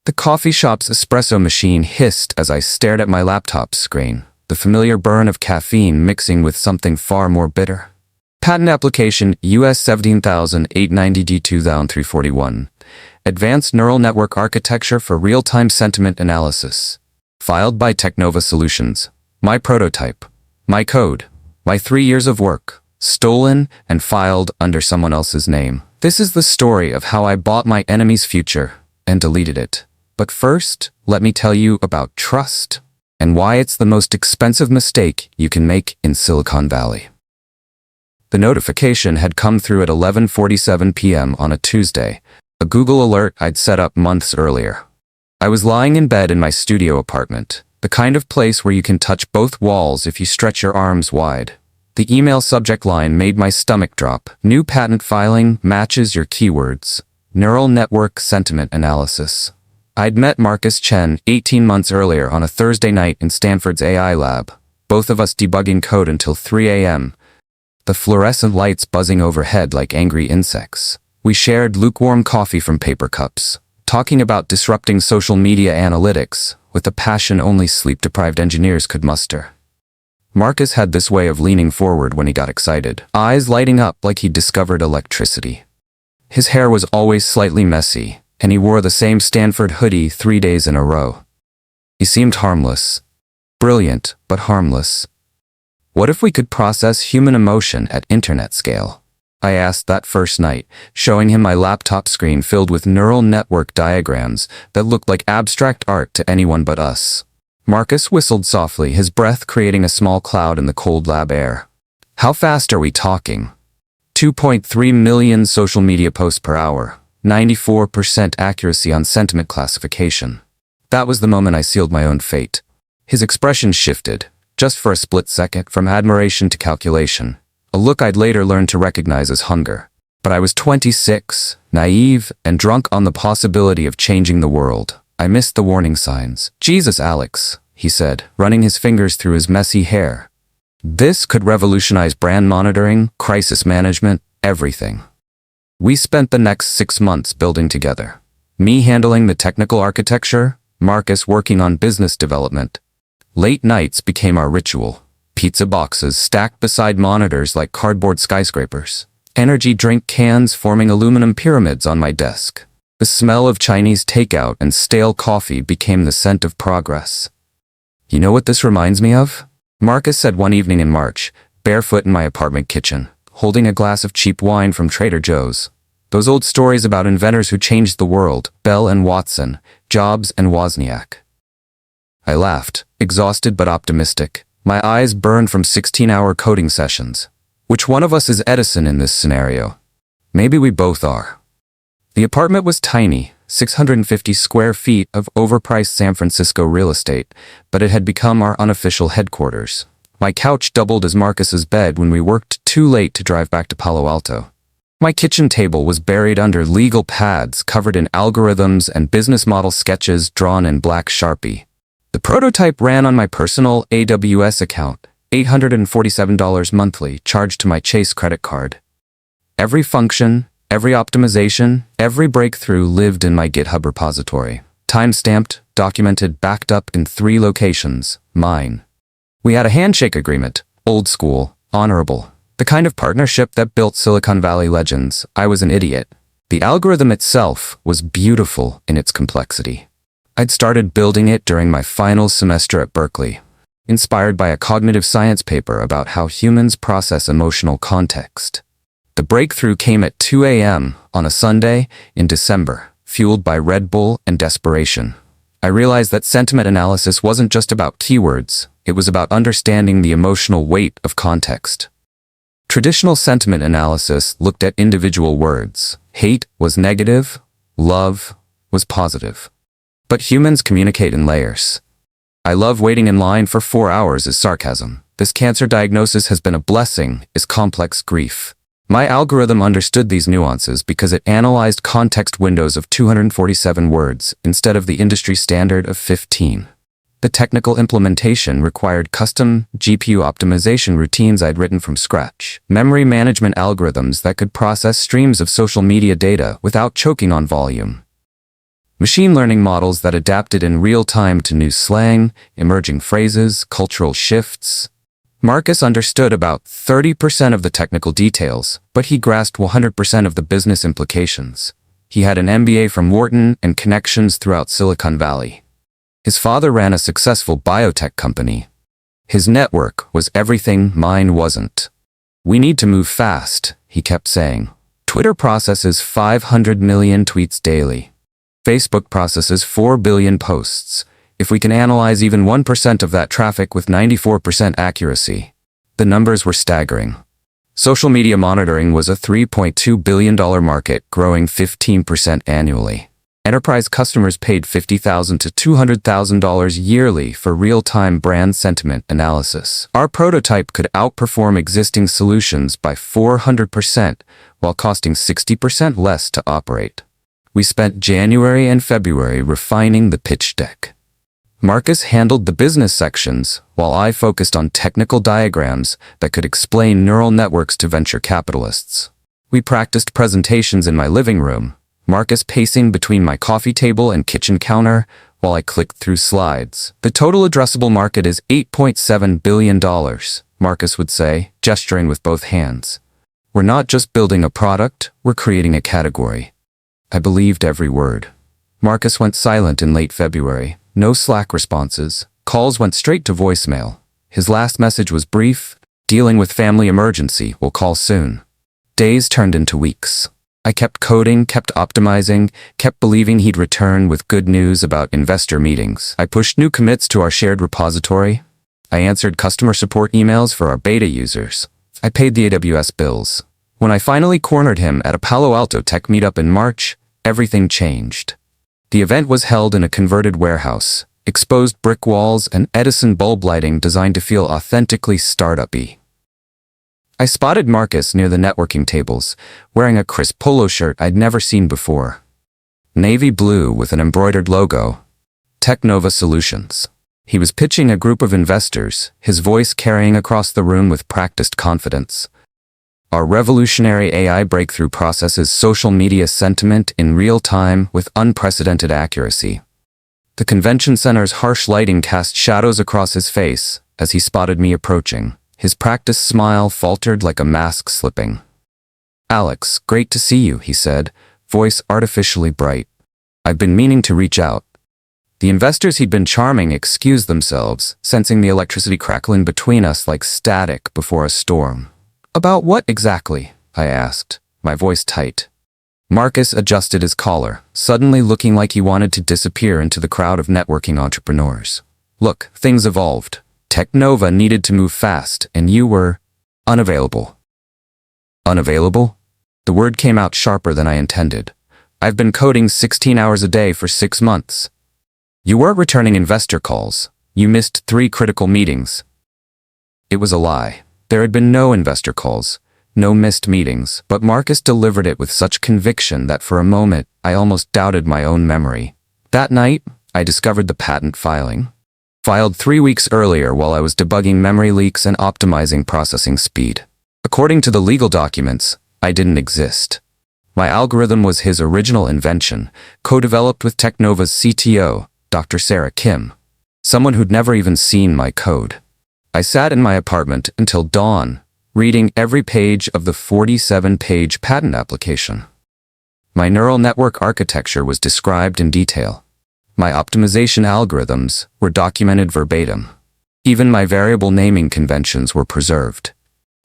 The coffee shop's espresso machine hissed as I stared at my laptop screen, the familiar burn of caffeine mixing with something far more bitter. Patent application US 17890D 2341. Advanced Neural Network Architecture for Real-Time Sentiment Analysis. Filed by Technova Solutions. My prototype. My code. My 3 years of work. Stolen and filed under someone else's name. This is the story of how I bought my enemy's future and deleted it. But first, let me tell you about trust and why it's the most expensive mistake you can make in Silicon Valley. The notification had come through at 11:47 p.m. on a Tuesday, a Google alert I'd set up months earlier. I was lying in bed in my studio apartment, the kind of place where you can touch both walls if you stretch your arms wide. The email subject line made my stomach drop. New patent filing matches your keywords. Neural network sentiment analysis. I'd met Alex Chen 18 months earlier on a Thursday night in Stanford's AI lab, both of us debugging code until 3 a.m., the fluorescent lights buzzing overhead like angry insects. We shared lukewarm coffee from paper cups, talking about disrupting social media analytics with a passion only sleep-deprived engineers could muster. Marcus had this way of leaning forward when he got excited, eyes lighting up like he'd discovered electricity. His hair was always slightly messy, and he wore the same Stanford hoodie 3 days in a row. He seemed harmless. Brilliant, but harmless. What if we could process human emotion at internet scale? I asked that first night, showing him my laptop screen filled with neural network diagrams that looked like abstract art to anyone but us. Marcus whistled softly, his breath creating a small cloud in the cold lab air. How fast are we talking? 2.3 million social media posts per hour, 94% accuracy on sentiment classification. That was the moment I sealed my own fate. His expression shifted, just for a split second, from admiration to calculation, a look I'd later learned to recognize as hunger. But I was 26, naive, and drunk on the possibility of changing the world. I missed the warning signs. Jesus, Alex, he said, running his fingers through his messy hair. This could revolutionize brand monitoring, crisis management, everything. We spent the next 6 months building together. Me handling the technical architecture, Marcus working on business development. Late nights became our ritual. Pizza boxes stacked beside monitors like cardboard skyscrapers. Energy drink cans forming aluminum pyramids on my desk. The smell of Chinese takeout and stale coffee became the scent of progress. You know what this reminds me of? Marcus said one evening in March, barefoot in my apartment kitchen, holding a glass of cheap wine from Trader Joe's. Those old stories about inventors who changed the world, Bell and Watson, Jobs and Wozniak. I laughed, exhausted but optimistic. My eyes burned from 16-hour coding sessions. Which one of us is Edison in this scenario? Maybe we both are. The apartment was tiny, 650 square feet of overpriced San Francisco real estate, but it had become our unofficial headquarters. My couch doubled as Marcus's bed when we worked too late to drive back to Palo Alto. My kitchen table was buried under legal pads covered in algorithms and business model sketches drawn in black Sharpie. The prototype ran on my personal AWS account, $847 monthly, charged to my Chase credit card. Every function, every optimization, every breakthrough lived in my GitHub repository. Time-stamped, documented, backed up in 3 locations, mine. We had a handshake agreement, old school, honorable. The kind of partnership that built Silicon Valley legends. I was an idiot. The algorithm itself was beautiful in its complexity. I'd started building it during my final semester at Berkeley, inspired by a cognitive science paper about how humans process emotional context. The breakthrough came at 2 a.m. on a Sunday in December, fueled by Red Bull and desperation. I realized that sentiment analysis wasn't just about keywords, it was about understanding the emotional weight of context. Traditional sentiment analysis looked at individual words. Hate was negative, love was positive. But humans communicate in layers. I love waiting in line for 4 hours is sarcasm. This cancer diagnosis has been a blessing is complex grief. My algorithm understood these nuances because it analyzed context windows of 247 words instead of the industry standard of 15. The technical implementation required custom GPU optimization routines I'd written from scratch, memory management algorithms that could process streams of social media data without choking on volume. Machine learning models that adapted in real time to new slang, emerging phrases, cultural shifts. Marcus understood about 30% of the technical details, but he grasped 100% of the business implications. He had an MBA from Wharton and connections throughout Silicon Valley. His father ran a successful biotech company. His network was everything mine wasn't. "We need to move fast," he kept saying. "Twitter processes 500 million tweets daily. Facebook processes 4 billion posts. If we can analyze even 1% of that traffic with 94% accuracy." The numbers were staggering. Social media monitoring was a $3.2 billion market, growing 15% annually. Enterprise customers paid $50,000 to $200,000 yearly for real-time brand sentiment analysis. Our prototype could outperform existing solutions by 400% while costing 60% less to operate. We spent January and February refining the pitch deck. Marcus handled the business sections, while I focused on technical diagrams that could explain neural networks to venture capitalists. We practiced presentations in my living room, Marcus pacing between my coffee table and kitchen counter while I clicked through slides. "The total addressable market is $8.7 billion, Marcus would say, gesturing with both hands. "We're not just building a product, we're creating a category." I believed every word. Marcus went silent in late February. No Slack responses. Calls went straight to voicemail. His last message was brief: "Dealing with family emergency, we'll call soon." Days turned into weeks. I kept coding, kept optimizing, kept believing he'd return with good news about investor meetings. I pushed new commits to our shared repository. I answered customer support emails for our beta users. I paid the AWS bills. When I finally cornered him at a Palo Alto tech meetup in March, everything changed. The event was held in a converted warehouse, exposed brick walls and Edison bulb lighting designed to feel authentically startup-y. I spotted Marcus near the networking tables, wearing a crisp polo shirt I'd never seen before. Navy blue with an embroidered logo. Technova Solutions. He was pitching a group of investors, his voice carrying across the room with practiced confidence. "Our revolutionary AI breakthrough processes social media sentiment in real time with unprecedented accuracy." The convention center's harsh lighting cast shadows across his face as he spotted me approaching. His practiced smile faltered like a mask slipping. "Alex, great to see you," he said, voice artificially bright. "I've been meaning to reach out." The investors he'd been charming excused themselves, sensing the electricity crackling between us like static before a storm. "About what exactly?" I asked, my voice tight. Marcus adjusted his collar, suddenly looking like he wanted to disappear into the crowd of networking entrepreneurs. "Look, things evolved. Technova needed to move fast, and you were unavailable." "Unavailable?" The word came out sharper than I intended. "I've been coding 16 hours a day for 6 months. You weren't returning investor calls. You missed 3 critical meetings." It was a lie. There had been no investor calls, no missed meetings, but Marcus delivered it with such conviction that for a moment I almost doubted my own memory. That night, I discovered the patent filing. Filed 3 weeks earlier while I was debugging memory leaks and optimizing processing speed. According to the legal documents, I didn't exist. My algorithm was his original invention, co-developed with Technova's CTO, Dr. Sarah Kim, someone who'd never even seen my code. I sat in my apartment until dawn, reading every page of the 47-page patent application. My neural network architecture was described in detail. My optimization algorithms were documented verbatim. Even my variable naming conventions were preserved.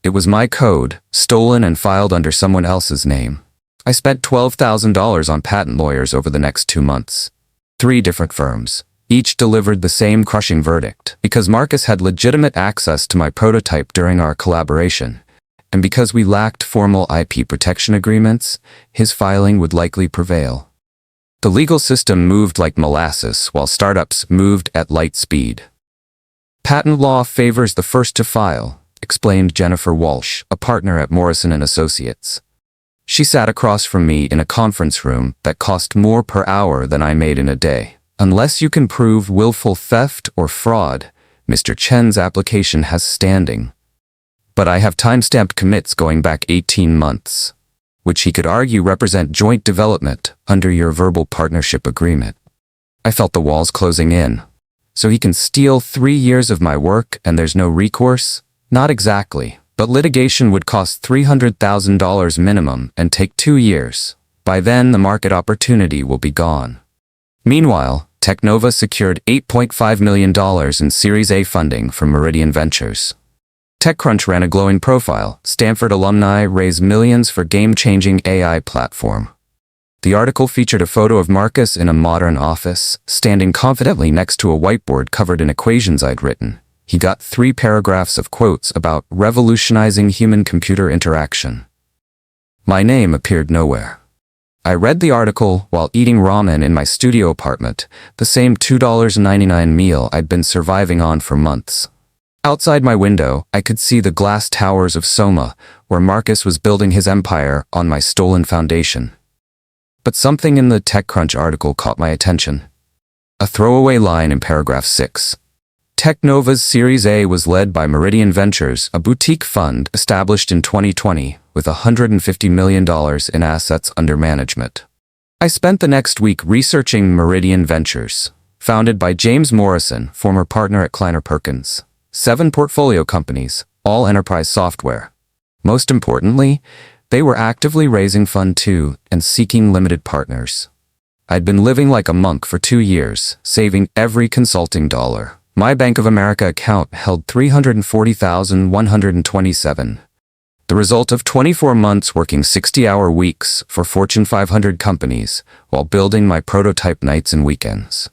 It was my code, stolen and filed under someone else's name. I spent $12,000 on patent lawyers over the next 2 months. 3 different firms. Each delivered the same crushing verdict. Because Marcus had legitimate access to my prototype during our collaboration, and because we lacked formal IP protection agreements, his filing would likely prevail. The legal system moved like molasses while startups moved at light speed. "Patent law favors the first to file," explained Jennifer Walsh, a partner at Morrison & Associates. She sat across from me in a conference room that cost more per hour than I made in a day. "Unless you can prove willful theft or fraud, Mr. Chen's application has standing. But I have timestamped commits going back 18 months. which he could argue represent joint development under your verbal partnership agreement. I felt the walls closing in. So he can steal 3 years of my work and there's no recourse? Not exactly, but litigation would cost $300,000 minimum and take 2 years. By then, the market opportunity will be gone. Meanwhile, Technova secured $8.5 million in Series A funding from Meridian Ventures. TechCrunch ran a glowing profile. Stanford alumni raise millions for game-changing AI platform. The article featured a photo of Marcus in a modern office, standing confidently next to a whiteboard covered in equations I'd written. He got 3 paragraphs of quotes about revolutionizing human-computer interaction. My name appeared nowhere. I read the article while eating ramen in my studio apartment, the same $2.99 meal I'd been surviving on for months. Outside my window, I could see the glass towers of Soma, where Marcus was building his empire on my stolen foundation. But something in the TechCrunch article caught my attention. A throwaway line in paragraph 6. Technova's Series A was led by Meridian Ventures, a boutique fund established in 2020 with $150 million in assets under management. I spent the next week researching Meridian Ventures, founded by James Morrison, former partner at Kleiner Perkins. 7 portfolio companies, all enterprise software. Most importantly, they were actively raising Fund 2 and seeking limited partners. I'd been living like a monk for 2 years, saving every consulting dollar. My Bank of America account held $340,127. The result of 24 months working 60-hour weeks for Fortune 500 companies while building my prototype nights and weekends.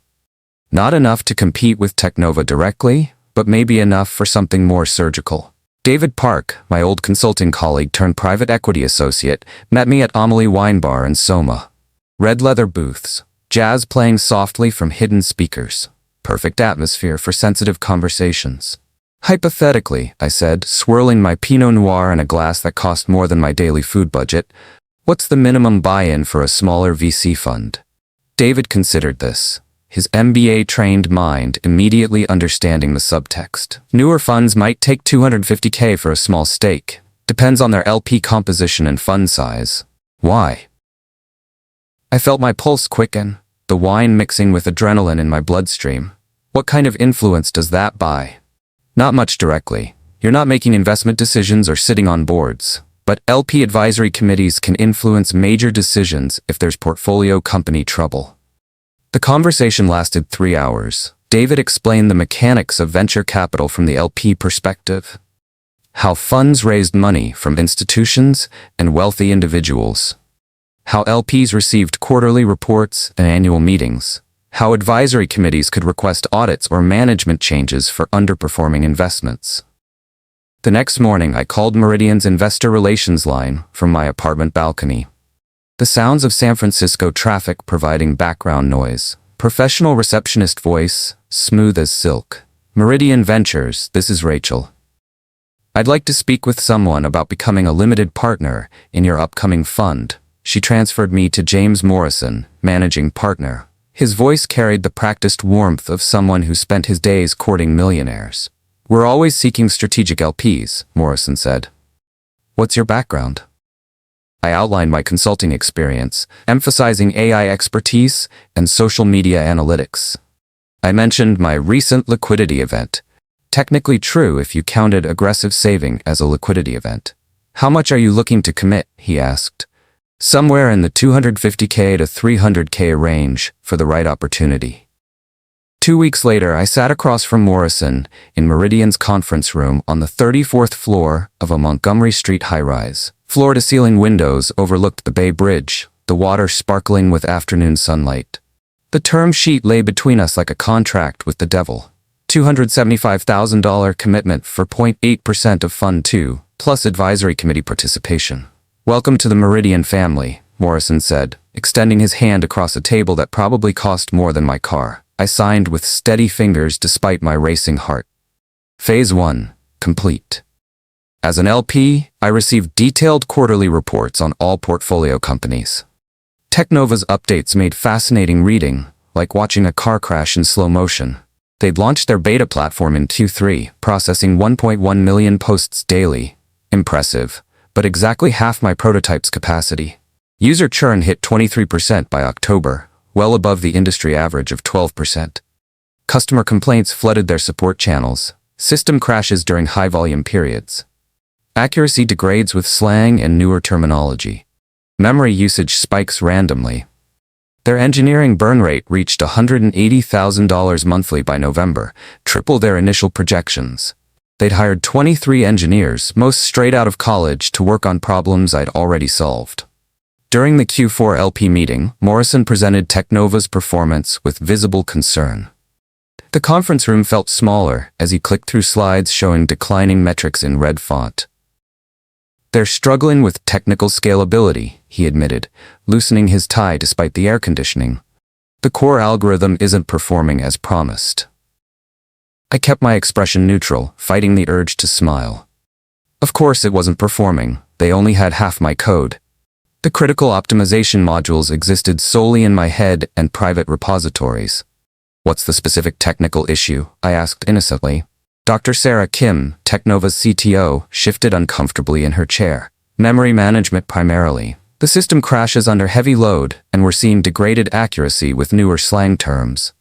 Not enough to compete with Technova directly, but maybe enough for something more surgical. David Park, my old consulting colleague turned private equity associate, met me at Amelie Wine Bar in Soma. Red leather booths, jazz playing softly from hidden speakers. Perfect atmosphere for sensitive conversations. Hypothetically, I said, swirling my Pinot Noir in a glass that cost more than my daily food budget, what's the minimum buy-in for a smaller VC fund? David considered this, his MBA-trained mind immediately understanding the subtext. Newer funds might take $250K for a small stake. Depends on their LP composition and fund size. Why? I felt my pulse quicken, the wine mixing with adrenaline in my bloodstream. What kind of influence does that buy? Not much directly. You're not making investment decisions or sitting on boards. But LP advisory committees can influence major decisions if there's portfolio company trouble. The conversation lasted 3 hours. David explained the mechanics of venture capital from the LP perspective. How funds raised money from institutions and wealthy individuals. How LPs received quarterly reports and annual meetings. How advisory committees could request audits or management changes for underperforming investments. The next morning, I called Meridian's investor relations line from my apartment balcony. The sounds of San Francisco traffic providing background noise. Professional receptionist voice, smooth as silk. Meridian Ventures, this is Rachel. I'd like to speak with someone about becoming a limited partner in your upcoming fund. She transferred me to James Morrison, managing partner. His voice carried the practiced warmth of someone who spent his days courting millionaires. We're always seeking strategic LPs, Morrison said. What's your background? I outlined my consulting experience, emphasizing AI expertise and social media analytics. I mentioned my recent liquidity event. Technically true if you counted aggressive saving as a liquidity event. How much are you looking to commit? He asked. Somewhere in the $250K to $300K range for the right opportunity. 2 weeks later, I sat across from Morrison in Meridian's conference room on the 34th floor of a Montgomery Street high-rise. Floor-to-ceiling windows overlooked the Bay Bridge, the water sparkling with afternoon sunlight. The term sheet lay between us like a contract with the devil. $275,000 commitment for 0.8% of Fund 2, plus advisory committee participation. Welcome to the Meridian family, Morrison said, extending his hand across a table that probably cost more than my car. I signed with steady fingers despite my racing heart. Phase 1, complete. As an LP, I received detailed quarterly reports on all portfolio companies. Technova's updates made fascinating reading, like watching a car crash in slow motion. They'd launched their beta platform in Q3, processing 1.1 million posts daily. Impressive, but exactly half my prototype's capacity. User churn hit 23% by October, well above the industry average of 12%. Customer complaints flooded their support channels, system crashes during high-volume periods. Accuracy degrades with slang and newer terminology. Memory usage spikes randomly. Their engineering burn rate reached $180,000 monthly by November, triple their initial projections. They'd hired 23 engineers, most straight out of college, to work on problems I'd already solved. During the Q4 LP meeting, Morrison presented Teknova's performance with visible concern. The conference room felt smaller as he clicked through slides showing declining metrics in red font. They're struggling with technical scalability, he admitted, loosening his tie despite the air conditioning. The core algorithm isn't performing as promised. I kept my expression neutral, fighting the urge to smile. Of course it wasn't performing, they only had half my code. The critical optimization modules existed solely in my head and private repositories. What's the specific technical issue? I asked innocently. Dr. Sarah Kim, Teknova's CTO, shifted uncomfortably in her chair. Memory management primarily. The system crashes under heavy load, and we're seeing degraded accuracy with newer slang terms.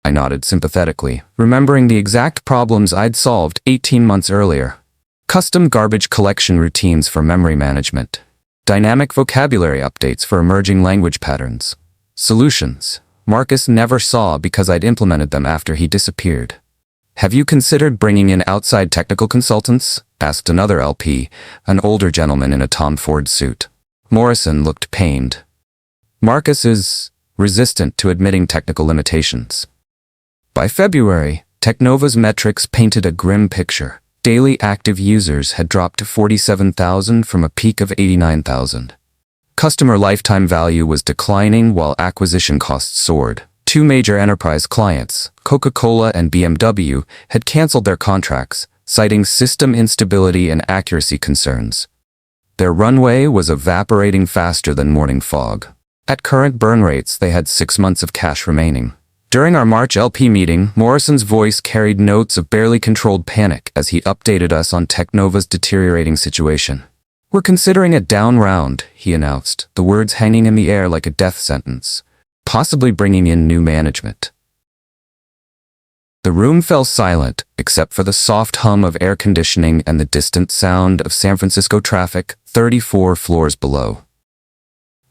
I nodded sympathetically, remembering the exact problems I'd solved 18 months earlier. Custom garbage collection routines for memory management. Dynamic vocabulary updates for emerging language patterns. Solutions Marcus never saw because I'd implemented them after he disappeared. Have you considered bringing in outside technical consultants? Asked another LP, an older gentleman in a Tom Ford suit. Morrison looked pained. Marcus is resistant to admitting technical limitations. By February, Teknova's metrics painted a grim picture. Daily active users had dropped to 47,000 from a peak of 89,000. Customer lifetime value was declining while acquisition costs soared. Two major enterprise clients, Coca-Cola and BMW, had canceled their contracts, citing system instability and accuracy concerns. Their runway was evaporating faster than morning fog. At current burn rates, they had 6 months of cash remaining. During our March LP meeting, Morrison's voice carried notes of barely controlled panic as he updated us on Teknova's deteriorating situation. We're considering a down round, he announced, the words hanging in the air like a death sentence. Possibly bringing in new management. The room fell silent, except for the soft hum of air conditioning and the distant sound of San Francisco traffic 34 floors below.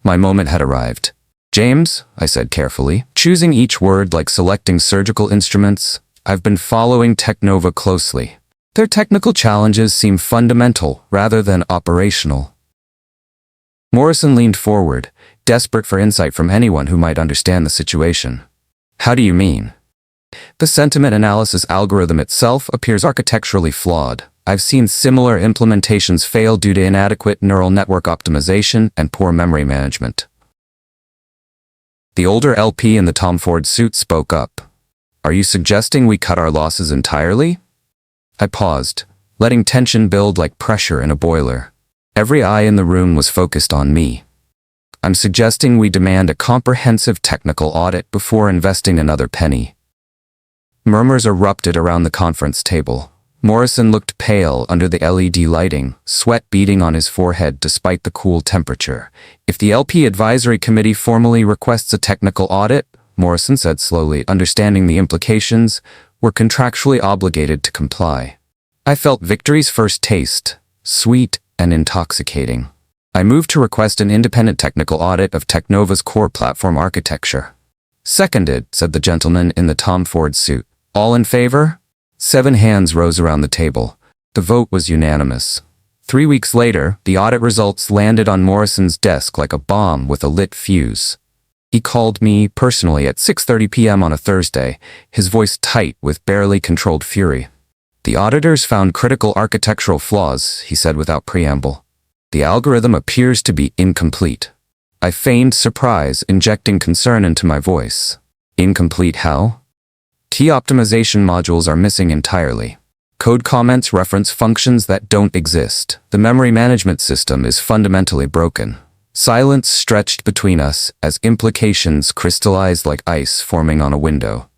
My moment had arrived. James, I said carefully, choosing each word like selecting surgical instruments, I've been following Teknova closely. Their technical challenges seem fundamental rather than operational. Morrison leaned forward, desperate for insight from anyone who might understand the situation. How do you mean? The sentiment analysis algorithm itself appears architecturally flawed. I've seen similar implementations fail due to inadequate neural network optimization and poor memory management. The older LP in the Tom Ford suit spoke up. Are you suggesting we cut our losses entirely? I paused, letting tension build like pressure in a boiler. Every eye in the room was focused on me. I'm suggesting we demand a comprehensive technical audit before investing another penny. Murmurs erupted around the conference table. Morrison looked pale under the LED lighting, sweat beading on his forehead despite the cool temperature. If the LP Advisory Committee formally requests a technical audit, Morrison said slowly, understanding the implications, we're contractually obligated to comply. I felt victory's first taste, sweet and intoxicating. I moved to request an independent technical audit of Teknova's core platform architecture. Seconded, said the gentleman in the Tom Ford suit. All in favor? 7 hands rose around the table. The vote was unanimous. 3 weeks later, the audit results landed on Morrison's desk like a bomb with a lit fuse. He called me personally at 6:30 p.m. on a Thursday, his voice tight with barely controlled fury. The auditors found critical architectural flaws, he said without preamble. The algorithm appears to be incomplete. I feigned surprise, injecting concern into my voice. Incomplete how? Key optimization modules are missing entirely. Code comments reference functions that don't exist. The memory management system is fundamentally broken. Silence stretched between us as implications crystallized like ice forming on a window.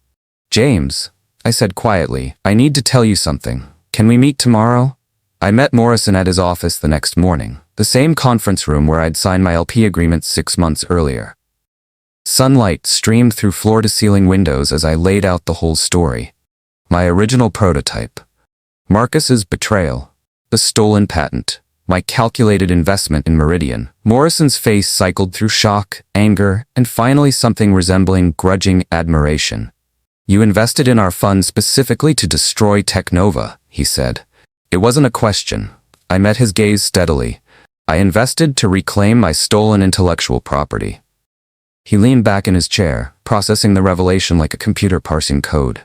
James, I said quietly, I need to tell you something. Can we meet tomorrow? I met Morrison at his office the next morning, the same conference room where I'd signed my LP agreement 6 months earlier. Sunlight streamed through floor-to-ceiling windows as I laid out the whole story. My original prototype. Marcus's betrayal. The stolen patent. My calculated investment in Meridian. Morrison's face cycled through shock, anger, and finally something resembling grudging admiration. "You invested in our fund specifically to destroy Technova," he said. It wasn't a question. I met his gaze steadily. "I invested to reclaim my stolen intellectual property." He leaned back in his chair, processing the revelation like a computer parsing code.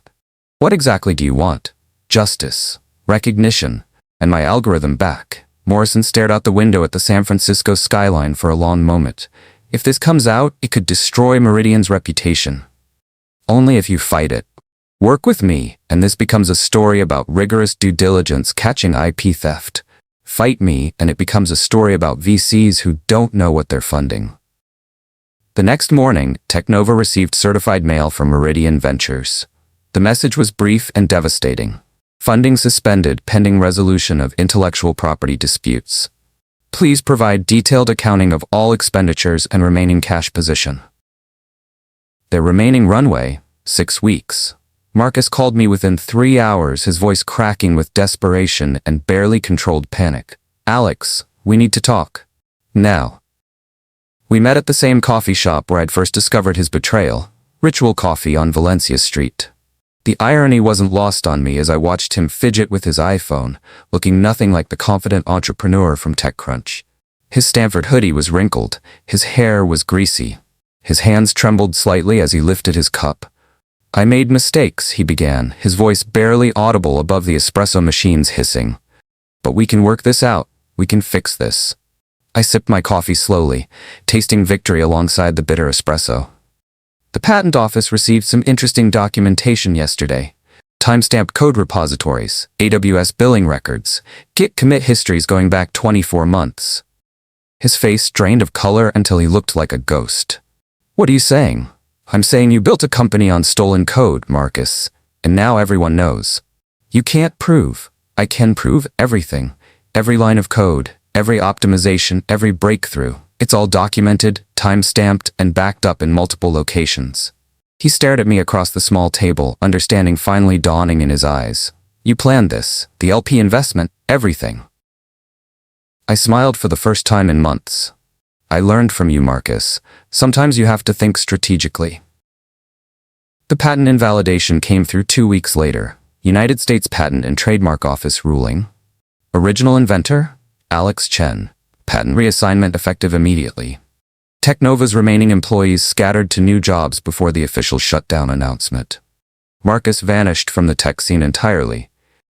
"What exactly do you want?" "Justice, recognition, and my algorithm back." Morrison stared out the window at the San Francisco skyline for a long moment. "If this comes out, it could destroy Meridian's reputation." "Only if you fight it. Work with me, and this becomes a story about rigorous due diligence catching IP theft. Fight me, and it becomes a story about VCs who don't know what they're funding." The next morning, Technova received certified mail from Meridian Ventures. The message was brief and devastating. Funding suspended pending resolution of intellectual property disputes. Please provide detailed accounting of all expenditures and remaining cash position. Their remaining runway, 6 weeks. Marcus called me within 3 hours, his voice cracking with desperation and barely controlled panic. "Alex, we need to talk. Now." We met at the same coffee shop where I'd first discovered his betrayal, Ritual Coffee on Valencia Street. The irony wasn't lost on me as I watched him fidget with his iPhone, looking nothing like the confident entrepreneur from TechCrunch. His Stanford hoodie was wrinkled, his hair was greasy. His hands trembled slightly as he lifted his cup. "I made mistakes," he began, his voice barely audible above the espresso machine's hissing. "But we can work this out. We can fix this." I sipped my coffee slowly, tasting victory alongside the bitter espresso. "The patent office received some interesting documentation yesterday. Timestamped code repositories, AWS billing records, Git commit histories going back 24 months. His face drained of color until he looked like a ghost. "What are you saying?" "I'm saying you built a company on stolen code, Marcus, and now everyone knows." "You can't prove." "I can prove everything. Every line of code. Every optimization, every breakthrough. It's all documented, time-stamped, and backed up in multiple locations." He stared at me across the small table, understanding finally dawning in his eyes. "You planned this, the LP investment, everything." I smiled for the first time in months. "I learned from you, Marcus. Sometimes you have to think strategically." The patent invalidation came through 2 weeks later. United States Patent and Trademark Office ruling. Original inventor? Alex Chen. Patent reassignment effective immediately. Technova's remaining employees scattered to new jobs before the official shutdown announcement. Marcus vanished from the tech scene entirely.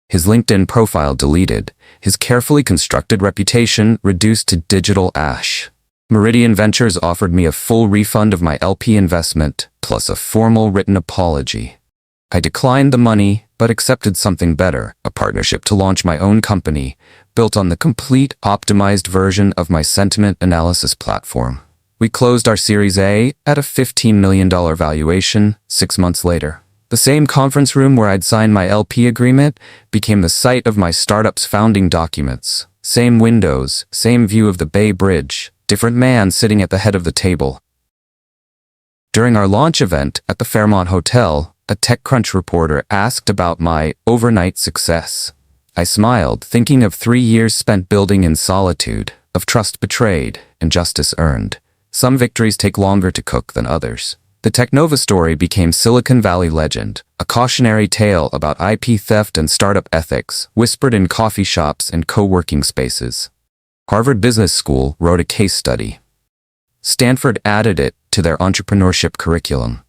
His LinkedIn profile deleted, his carefully constructed reputation reduced to digital ash. Meridian Ventures offered me a full refund of my LP investment, plus a formal written apology. I declined the money, but accepted something better, a partnership to launch my own company, built on the complete, optimized version of my sentiment analysis platform. We closed our Series A at a $15 million valuation 6 months later. The same conference room where I'd signed my LP agreement became the site of my startup's founding documents. Same windows, same view of the Bay Bridge, different man sitting at the head of the table. During our launch event at the Fairmont Hotel, a TechCrunch reporter asked about my overnight success. I smiled, thinking of 3 years spent building in solitude, of trust betrayed and justice earned. Some victories take longer to cook than others. The Technova story became Silicon Valley legend, a cautionary tale about IP theft and startup ethics, whispered in coffee shops and co-working spaces. Harvard Business School wrote a case study. Stanford added it to their entrepreneurship curriculum.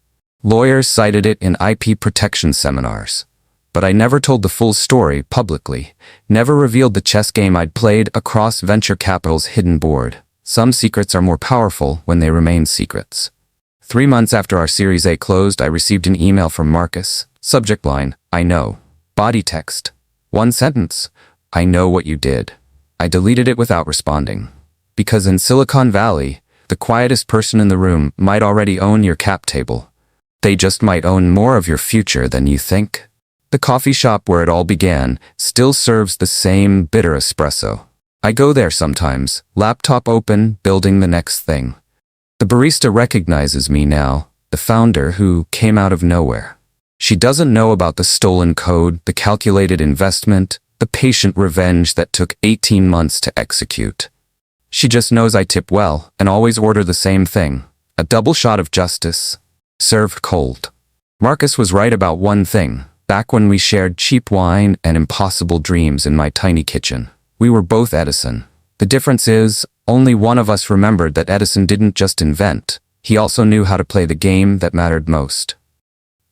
Lawyers cited it in IP protection seminars. But I never told the full story publicly, never revealed the chess game I'd played across venture capital's hidden board. Some secrets are more powerful when they remain secrets. 3 months after our Series A closed, I received an email from Marcus. Subject line, "I know." Body text. 1 sentence, "I know what you did." I deleted it without responding. Because in Silicon Valley, the quietest person in the room might already own your cap table. They just might own more of your future than you think. The coffee shop where it all began still serves the same bitter espresso. I go there sometimes, laptop open, building the next thing. The barista recognizes me now, the founder who came out of nowhere. She doesn't know about the stolen code, the calculated investment, the patient revenge that took 18 months to execute. She just knows I tip well and always order the same thing, a double shot of justice, served cold. Marcus was right about one thing. Back when we shared cheap wine and impossible dreams in my tiny kitchen, we were both Edison. The difference is, only one of us remembered that Edison didn't just invent, he also knew how to play the game that mattered most.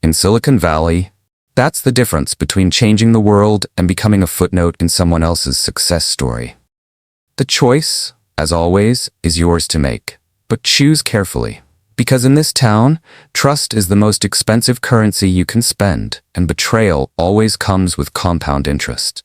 In Silicon Valley, that's the difference between changing the world and becoming a footnote in someone else's success story. The choice, as always, is yours to make, but choose carefully. Because in this town, trust is the most expensive currency you can spend, and betrayal always comes with compound interest.